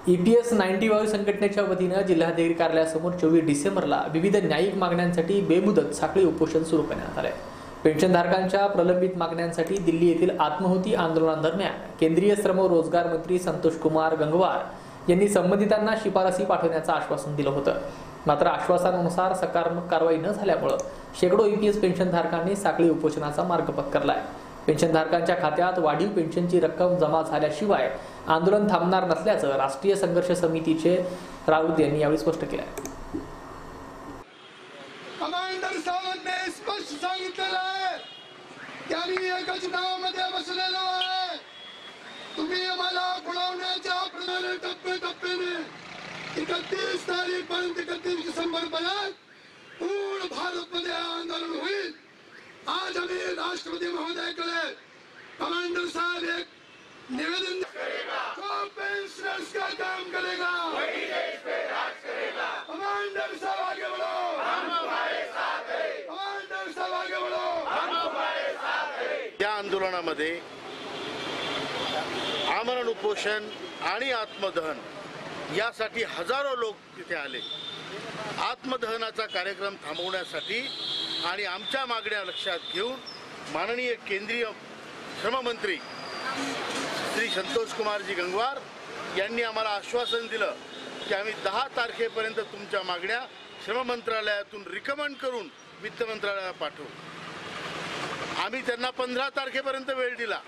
EPS 90 संघटनेच्या वतीनं जिल्हाधिकारी कार्यालयासमोर 24 डिसेंबरला विविध न्यायिक मागण्यांसाठी बेमुदत साखळी उपोषण सुरू करण्यात आले। पेन्शनधारकांच्या प्रलंबित मागण्यांसाठी दिल्ली येथील आत्माहुती आंदोलनादरम्यान केंद्रीय श्रम व रोजगार मंत्री संतोष कुमार गंगवार यांनी संबंधितांना शिफारसी पाठवण्याचं आश्वासन दिलं होतं। मात्र आश्वासनानुसार सकारात्मक कारवाई न झाल्यामुळे शेकडो EPS पेन्शनधारकांनी साखळी उपोषणाचा मार्ग पत्करलाय। पेन्शनधारकांच्या खात्यात वाढीव पेन्शनची रक्कम जमा झाल्याशिवाय आंदोलन थांबणार नसल्याचं राष्ट्रीय संघर्ष समितीचे राऊत यांनी यावेळी स्पष्ट केलं। कमांडर सावंतने स्पष्ट सांगितलेलं आहे की आम्ही एकाच नावामध्ये बसलेलो आहे। तुम्ही आम्हाला बुलावण्याच्या प्रमाणे टप्प्याटप्प्याने 31 तारीखपर्यंत 31 डिसेंबरपर्यंत पूर्ण भारतमध्ये आंदोलन होईल। आज आम्ही राष्ट्रपति महोदयाकडे कमांडर साहब एक निवेदन करेगा, जो पेंशनर्स का काम करेगा वही देश पे राज करेगा। कमांडर साहब आगे बढ़ो, हम हमारे साथ हैं। कमांडर साहब आगे बढ़ो, हम हमारे साथ हैं। या आंदोलनामध्ये आमरण उपोषण आणि आत्मदहन यासाठी हजारो लोक तिथे आले। आत्मदहनाचा कार्यक्रम थांबवण्यासाठी आणि आमच्या मागण्या लक्षात घेऊन माननीय केंद्रीय श्रम मंत्री श्री संतोष कुमारजी गंगवार यांनी आम्हाला आश्वासन दिलं की आम्ही 10 तारखेपर्यंत तुमच्या मागण्या श्रम मंत्रालयातून रिकमेंड करून वित्त मंत्रालयाला पाठवू। आम्ही त्यांना 15 तारखेपर्यंत वेळ दिला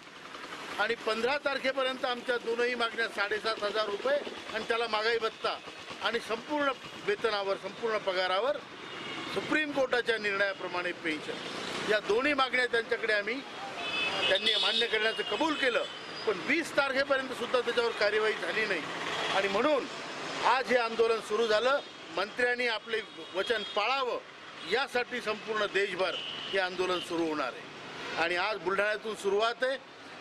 आणि 15 तारखेपर्यंत आमच्या दोनही मागण्या 7,500 रुपये आणि त्याला महागाई भत्ता आणि संपूर्ण वेतनावर संपूर्ण पगारावर सुप्रीम कोर्टाच्या निर्णयाप्रमाणे पेन्शन या दोन्ही मागण्या त्यांनी मान्य करण्याचं कबूल केलं। पण 20 तारखेपर्यंत सुद्धा त्याच्यावर कार्यवाही झाली नाही आणि म्हणून आज हे आंदोलन सुरू झालं। मंत्र्यांनी आपले वचन पाळावं यासाठी संपूर्ण देशभर हे आंदोलन सुरू होणार आहे आणि आज बुलढाण्यातून सुरुवात आहे।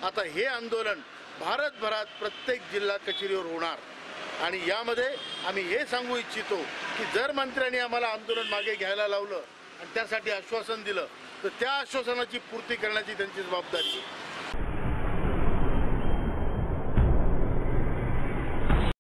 आता हे आंदोलन भारतभरात प्रत्येक जिल्हा कचेरीवर होणार आणि यामध्ये आम्ही हे सांगू इच्छितो की जर मंत्र्यांनी आम्हाला आंदोलन मागे घ्यायला लावलं आणि त्यासाठी आश्वासन दिलं तर त्या आश्वासनाची पूर्ती करण्याची त्यांची जबाबदारी आहे।